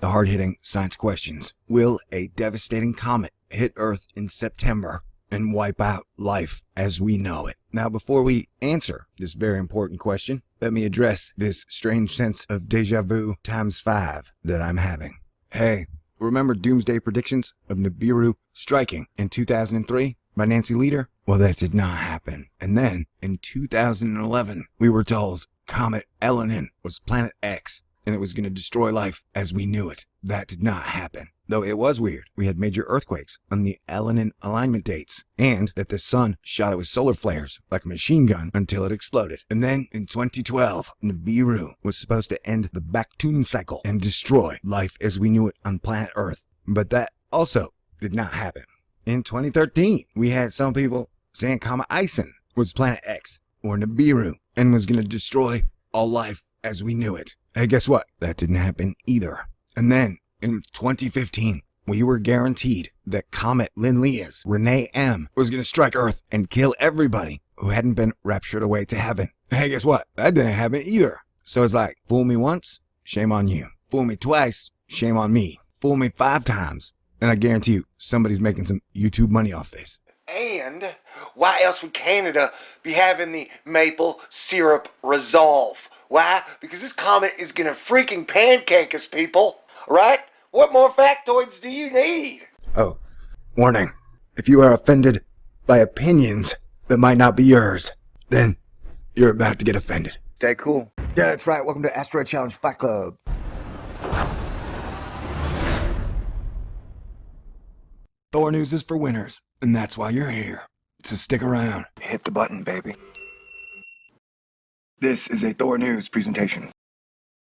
the hard-hitting science questions. Will a devastating comet hit Earth in September and wipe out life as we know it? Now, before we answer this very important question, let me address this strange sense of deja vu times 5 that I'm having. Hey, remember doomsday predictions of Nibiru striking in 2003 by Nancy Lieder? Well, that did not happen. And then, in 2011, we were told Comet Elenin was Planet X, and it was going to destroy life as we knew it. That did not happen. Though it was weird. We had major earthquakes on the Elenin alignment dates, and that the sun shot it with solar flares like a machine gun until it exploded. And then, in 2012, Nibiru was supposed to end the Baktun cycle and destroy life as we knew it on planet Earth. But that also did not happen. In 2013, we had some people saying Comet Ison was Planet X, or Nibiru, and was going to destroy all life as we knew it. Hey, guess what? That didn't happen either. And then, in 2015, we were guaranteed that Comet Linnea's Renee M was going to strike Earth and kill everybody who hadn't been raptured away to heaven. Hey, guess what? That didn't happen either. So it's like, fool me once, shame on you. Fool me twice, shame on me. Fool me 5 times, and I guarantee you, somebody's making some YouTube money off this. And why else would Canada be having the maple syrup resolve? Why? Because this comet is gonna freaking pancake us, people. Right? What more factoids do you need? Oh, warning. If you are offended by opinions that might not be yours, then you're about to get offended. Stay cool. Yeah, that's right. Welcome to Asteroid Challenge Fight Club. Thor News is for winners, and that's why you're here. So stick around. Hit the button, baby. This is a Thor News presentation.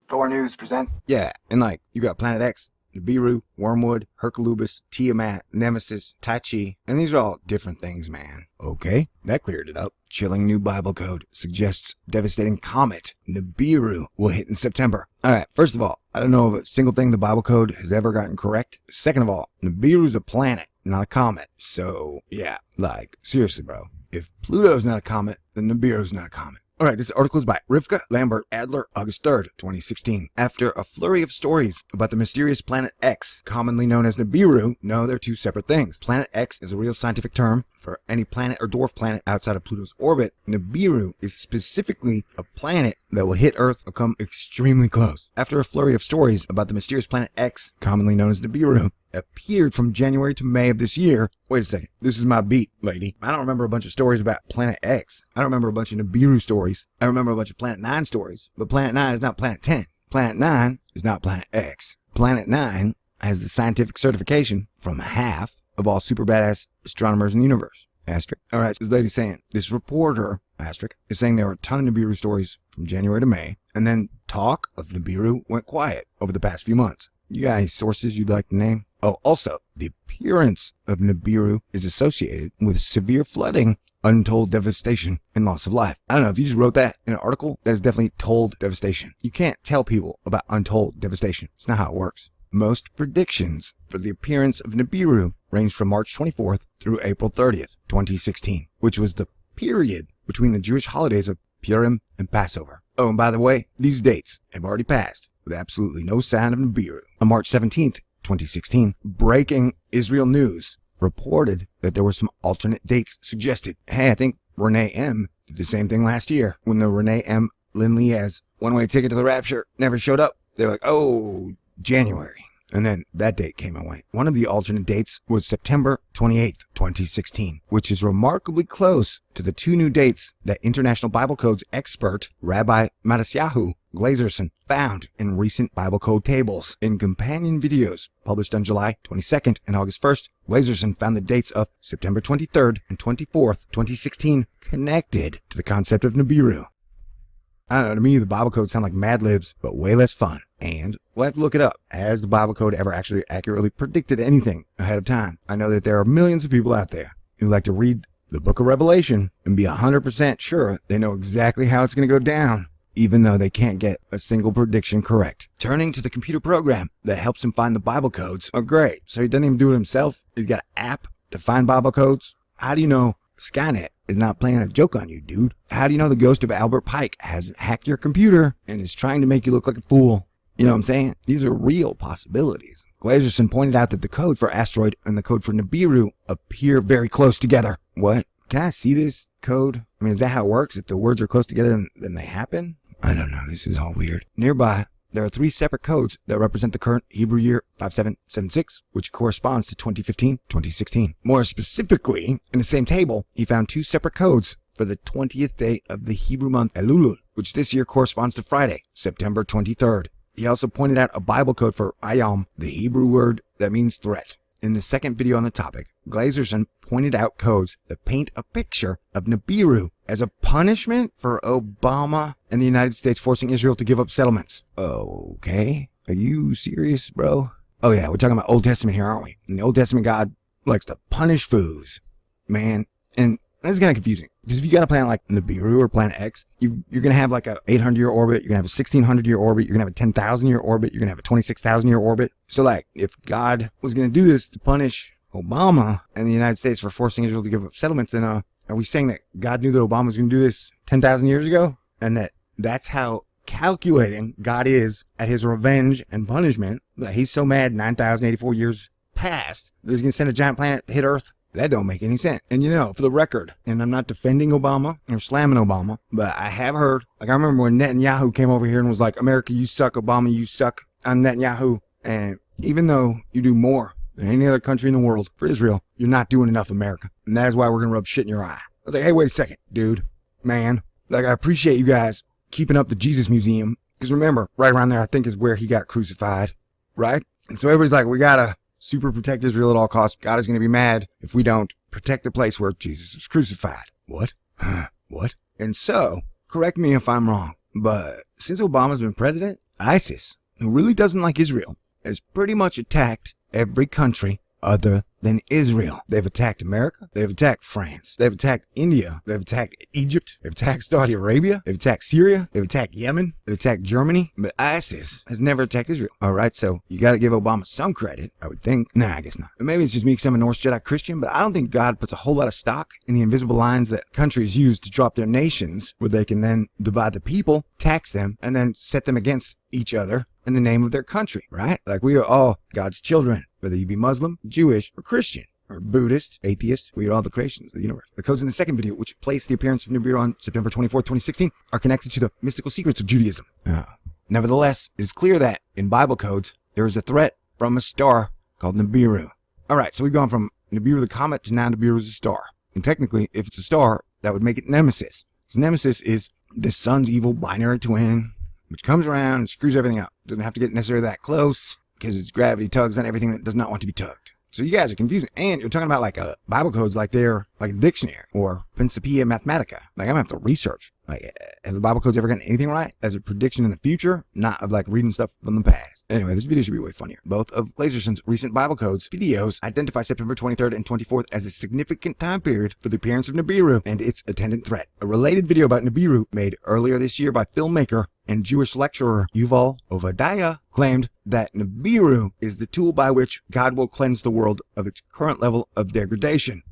Thor News present. Yeah, and like, you got Planet X, Nibiru, Wormwood, Herculubus, Tiamat, Nemesis, Tai Chi, and these are all different things, man. Okay, that cleared it up. Chilling new Bible code suggests devastating comet Nibiru will hit in September. Alright, first of all, I don't know of a single thing the Bible code has ever gotten correct. Second of all, Nibiru's a planet, not a comet. So, yeah, like, seriously, bro. If Pluto's not a comet, then Nibiru's not a comet. Alright, this article is by Rivka Lambert Adler, August 3rd, 2016. After a flurry of stories about the mysterious Planet X, commonly known as Nibiru, no, they're two separate things. Planet X is a real scientific term for any planet or dwarf planet outside of Pluto's orbit. Nibiru is specifically a planet that will hit Earth or come extremely close. After a flurry of stories about the mysterious Planet X, commonly known as Nibiru, appeared from January to May of this year. Wait a second, this is my beat, lady. I don't remember a bunch of stories about Planet X. I don't remember a bunch of Nibiru stories. I remember a bunch of Planet 9 stories, but Planet 9 is not Planet 10. Planet 9 is not Planet X. Planet 9 has the scientific certification from half of all super badass astronomers in the universe. Asterisk. Alright, so this lady's saying, this reporter, asterisk, is saying there were a ton of Nibiru stories from January to May, and then talk of Nibiru went quiet over the past few months. You got any sources you'd like to name? Oh, also, the appearance of Nibiru is associated with severe flooding, untold devastation, and loss of life. I don't know, if you just wrote that in an article, that is definitely told devastation. You can't tell people about untold devastation. It's not how it works. Most predictions for the appearance of Nibiru ranged from March 24th through April 30th, 2016, which was the period between the Jewish holidays of Purim and Passover. Oh, and by the way, these dates have already passed with absolutely no sign of Nibiru. On March 17th, 2016, breaking Israel News reported that there were some alternate dates suggested. Hey, I think Renee M did the same thing last year when the Renee M Linnea's one-way ticket to the rapture never showed up. They're like, oh, January. And then that date came and went. One of the alternate dates was September 28th, 2016, which is remarkably close to the 2 new dates that International Bible Codes expert Rabbi Matisyahu Glazerson found in recent Bible Code tables. In companion videos published on July 22nd and August 1st, Glazerson found the dates of September 23rd and 24th, 2016 connected to the concept of Nibiru. I don't know, to me the Bible Codes sound like Mad Libs, but way less fun. And we'll have to look it up. Has the Bible Code ever actually accurately predicted anything ahead of time? I know that there are millions of people out there who like to read the book of Revelation and be 100% sure they know exactly how it's going to go down, even though they can't get a single prediction correct. Turning to the computer program that helps him find the Bible codes are great. So he doesn't even do it himself. He's got an app to find Bible codes. How do you know Skynet is not playing a joke on you, dude? How do you know the ghost of Albert Pike hasn't hacked your computer and is trying to make you look like a fool? You know what I'm saying? These are real possibilities. Glazerson pointed out that the code for asteroid and the code for Nibiru appear very close together. What? Can I see this code? I mean, is that how it works? If the words are close together, then they happen? I don't know. This is all weird. Nearby, there are 3 separate codes that represent the current Hebrew year 5776, which corresponds to 2015-2016. More specifically, in the same table, he found 2 separate codes for the 20th day of the Hebrew month Elul, which this year corresponds to Friday, September 23rd. He also pointed out a Bible code for Ayam, the Hebrew word that means threat. In the second video on the topic, Glazerson pointed out codes that paint a picture of Nibiru as a punishment for Obama and the United States forcing Israel to give up settlements. Okay. Are you serious, bro? Oh yeah, we're talking about Old Testament here, aren't we? In the Old Testament, God likes to punish fools. Man, and this is kind of confusing. Because if you got a planet like Nibiru or Planet X, you're going to have like a 800-year orbit, you're going to have a 1600-year orbit, you're going to have a 10,000-year orbit, you're going to have a 26,000-year orbit. So like, if God was going to do this to punish Obama and the United States for forcing Israel to give up settlements, then are we saying that God knew that Obama was going to do this 10,000 years ago? And that's how calculating God is at his revenge and punishment, that he's so mad 9,084 years past that he's going to send a giant planet to hit Earth? That don't make any sense. And you know, for the record, and I'm not defending Obama or slamming Obama, but I have heard, like I remember when Netanyahu came over here and was like, America, you suck, Obama, you suck. I'm Netanyahu. And even though you do more than any other country in the world for Israel, you're not doing enough, America. And that is why we're going to rub shit in your eye. I was like, hey, wait a second, dude, man. Like, I appreciate you guys keeping up the Jesus Museum. Because remember, right around there, I think is where he got crucified, right? And so everybody's like, we got to super protect Israel at all costs. God is going to be mad if we don't protect the place where Jesus was crucified. What? What? And so, correct me if I'm wrong, but since Obama's been president, ISIS, who really doesn't like Israel, has pretty much attacked every country other than Israel. They've attacked America. They've attacked France. They've attacked India. They've attacked Egypt. They've attacked Saudi Arabia. They've attacked Syria. They've attacked Yemen. They've attacked Germany. But ISIS has never attacked Israel. All right, so you got to give Obama some credit, I would think. Nah, I guess not. Maybe it's just me because I'm a Norse Jedi Christian, but I don't think God puts a whole lot of stock in the invisible lines that countries use to drop their nations, where they can then divide the people, tax them, and then set them against each other in the name of their country, right? Like we are all God's children, whether you be Muslim, Jewish, or Christian, or Buddhist, atheist, we are all the creations of the universe. The codes in the second video, which placed the appearance of Nibiru on September 24th, 2016, are connected to the mystical secrets of Judaism. Nevertheless, it is clear that, in Bible codes, there is a threat from a star called Nibiru. Alright, so we've gone from Nibiru the comet to now Nibiru is a star. And technically, if it's a star, that would make it Nemesis. Because Nemesis is the sun's evil binary twin, which comes around and screws everything up. Doesn't have to get necessarily that close, because its gravity tugs on everything that does not want to be tugged. So you guys are confusing. And you're talking about like Bible codes like they're like a dictionary or Principia Mathematica. Like I'm going to have to research. Like, have the Bible codes ever gotten anything right as a prediction in the future? Not of like reading stuff from the past. Anyway, this video should be way funnier. Both of Glazerson's recent Bible codes videos identify September 23rd and 24th as a significant time period for the appearance of Nibiru and its attendant threat. A related video about Nibiru made earlier this year by filmmaker and Jewish lecturer Yuval Ovadiah claimed that Nibiru is the tool by which God will cleanse the world of its current level of degradation.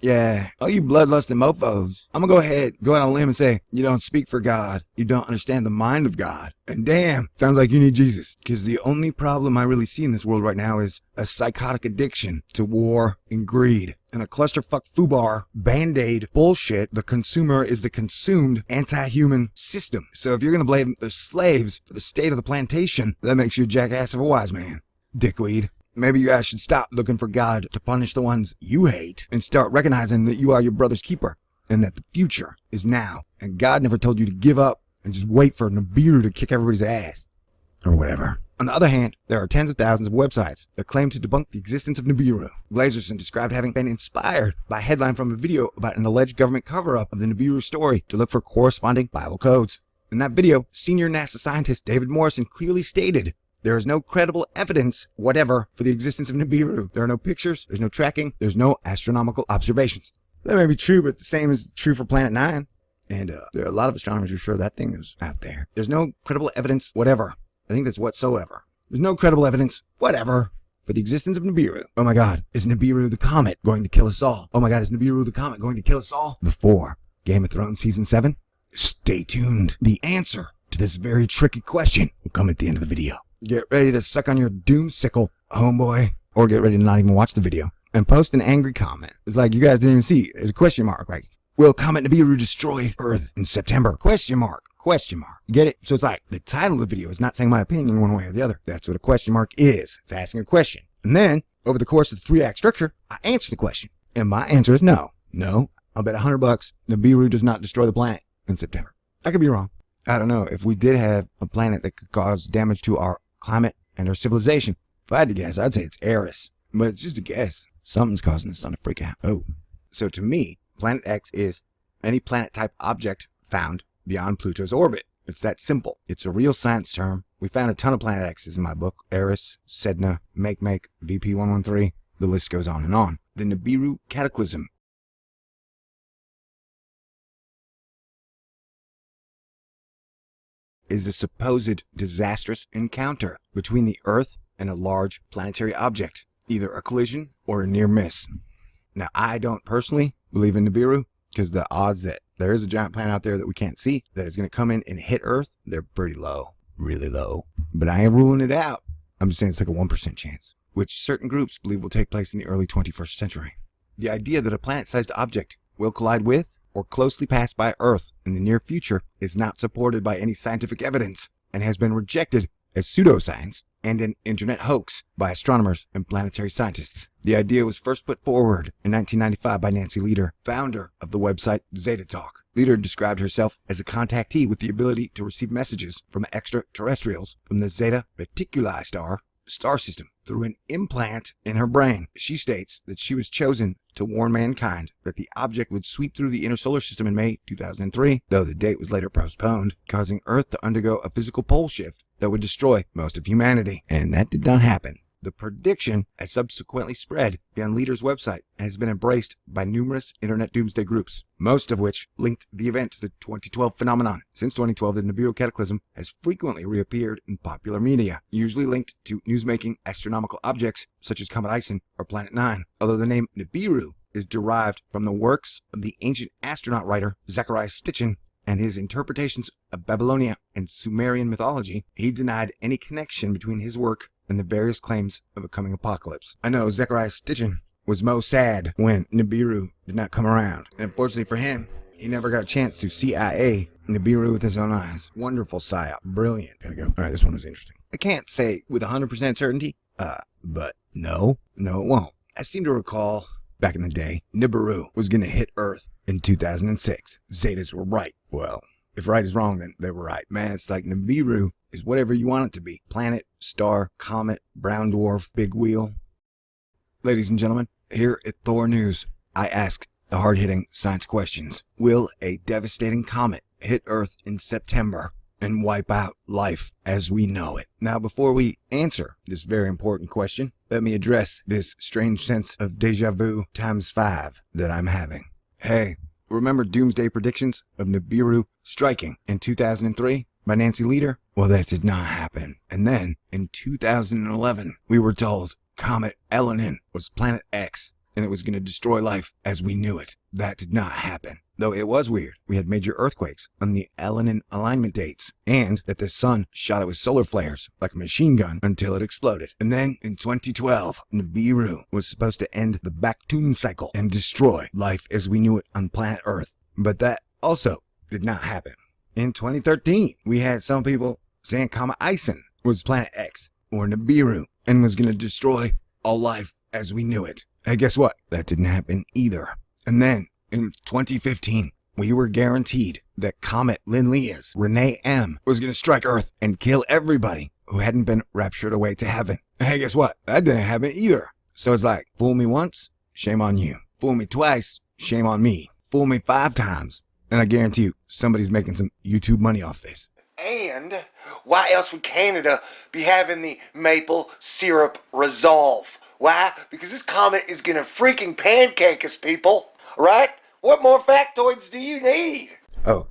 Yeah, all you bloodlusting mofos, I'm gonna go out on a limb and say, you don't speak for God, you don't understand the mind of God. And damn, sounds like you need Jesus. Because the only problem I really see in this world right now is a psychotic addiction to war and greed. And a clusterfuck foobar, band-aid bullshit, the consumer is the consumed anti-human system. So if you're gonna blame the slaves for the state of the plantation, that makes you a jackass of a wise man. Dickweed. Maybe you guys should stop looking for God to punish the ones you hate and start recognizing that you are your brother's keeper and that the future is now. And God never told you to give up and just wait for Nibiru to kick everybody's ass or whatever. On the other hand, there are tens of thousands of websites that claim to debunk the existence of Nibiru. Glazerson described having been inspired by a headline from a video about an alleged government cover-up of the Nibiru story to look for corresponding Bible codes. In that video, senior NASA scientist David Morrison clearly stated, there is no credible evidence whatever for the existence of Nibiru. There are no pictures, there's no tracking, there's no astronomical observations. That may be true, but the same is true for Planet 9. And there are a lot of astronomers who are sure that thing is out there. There's no credible evidence whatever. I think that's whatsoever. There's no credible evidence whatever for the existence of Nibiru. Oh my god, is Nibiru the comet going to kill us all? Oh my god, is Nibiru the comet going to kill us all? Before Game of Thrones Season 7? Stay tuned. The answer to this very tricky question will come at the end of the video. Get ready to suck on your doomsicle, homeboy, or get ready to not even watch the video and post an angry comment. It's like you guys didn't even see. There's a question mark, like, will Comet Nibiru destroy Earth in September? Question mark. Question mark. Get it? So it's like the title of the video is not saying my opinion one way or the other. That's what a question mark is. It's asking a question. And then, over the course of the 3-act structure, I answer the question. And my answer is no. No. I'll bet $100 Nibiru does not destroy the planet in September. I could be wrong. I don't know. If we did have a planet that could cause damage to our climate and our civilization, if I had to guess, I'd say it's Eris. But it's just a guess. Something's causing the sun to freak out. Oh. So to me, Planet X is any planet-type object found beyond Pluto's orbit. It's that simple. It's a real science term. We found a ton of Planet X's in my book. Eris, Sedna, Make, VP113. The list goes on and on. The Nibiru Cataclysm is a supposed disastrous encounter between the Earth and a large planetary object, either a collision or a near miss. Now, I don't personally believe in Nibiru because the odds that there is a giant planet out there that we can't see that is going to come in and hit Earth, they're pretty low, really low. But I ain't ruling it out. I'm just saying it's like a 1% chance, which certain groups believe will take place in the early 21st century. The idea that a planet-sized object will collide with or closely pass by Earth in the near future is not supported by any scientific evidence and has been rejected as pseudoscience and an internet hoax by astronomers and planetary scientists. The idea was first put forward in 1995 by Nancy Lieder, founder of the website Zeta Talk. Lieder described herself as a contactee with the ability to receive messages from extraterrestrials from the Zeta Reticuli star system through an implant in her brain. She states that she was chosen to warn mankind that the object would sweep through the inner solar system in May 2003, though the date was later postponed, causing Earth to undergo a physical pole shift that would destroy most of humanity. And that did not happen. The prediction has subsequently spread beyond Lieder's website and has been embraced by numerous internet doomsday groups, most of which linked the event to the 2012 phenomenon. Since 2012, the Nibiru Cataclysm has frequently reappeared in popular media, usually linked to newsmaking astronomical objects such as Comet Ison or Planet 9, although the name Nibiru is derived from the works of the ancient astronaut writer Zechariah Sitchin and his interpretations of Babylonia and Sumerian mythology. He denied any connection between his work and the various claims of a coming apocalypse. I know Zechariah Sitchin was most sad when Nibiru did not come around. And unfortunately for him, he never got a chance to CIA Nibiru with his own eyes. Wonderful psyop. Brilliant. Gotta go. Alright, this one was interesting. I can't say with 100% certainty, but no, it won't. I seem to recall back in the day, Nibiru was gonna hit Earth in 2006. Zetas were right. Well, if right is wrong, then they were right. Man, it's like Nibiru is whatever you want it to be. Planet, star, comet, brown dwarf, big wheel. Ladies and gentlemen, here at Thor News, I ask the hard-hitting science questions. Will a devastating comet hit Earth in September and wipe out life as we know it? Now, before we answer this very important question, let me address this strange sense of deja vu times 5 that I'm having. Hey, remember doomsday predictions of Nibiru striking in 2003 by Nancy Lieder? Well, that did not happen. And then, in 2011, we were told Comet Elenin was Planet X, and it was going to destroy life as we knew it. That did not happen. Though it was weird. We had major earthquakes on the Elenin alignment dates, and that the sun shot it with solar flares like a machine gun until it exploded. And then, in 2012, Nibiru was supposed to end the Baktun cycle and destroy life as we knew it on planet Earth. But that also did not happen. In 2013, we had some people saying Comet Ison was Planet X, or Nibiru, and was going to destroy all life as we knew it. Hey, guess what? That didn't happen either. And then, in 2015, we were guaranteed that Comet Linnea's Renee M was going to strike Earth and kill everybody who hadn't been raptured away to heaven. And hey, guess what? That didn't happen either. So it's like, fool me once, shame on you. Fool me twice, shame on me. Fool me 5 times, and I guarantee you, somebody's making some YouTube money off this. And why else would Canada be having the maple syrup resolve? Why? Because this comet is gonna freaking pancake us, people. Right? What more factoids do you need? Oh,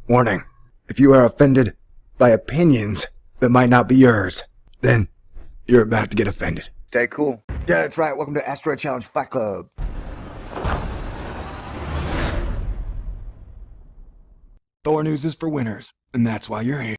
warning. If you are offended by opinions that might not be yours, then you're about to get offended. Stay cool. Yeah, that's right. Welcome to Asteroid Challenge Fight Club. Thor News is for winners, and that's why you're here.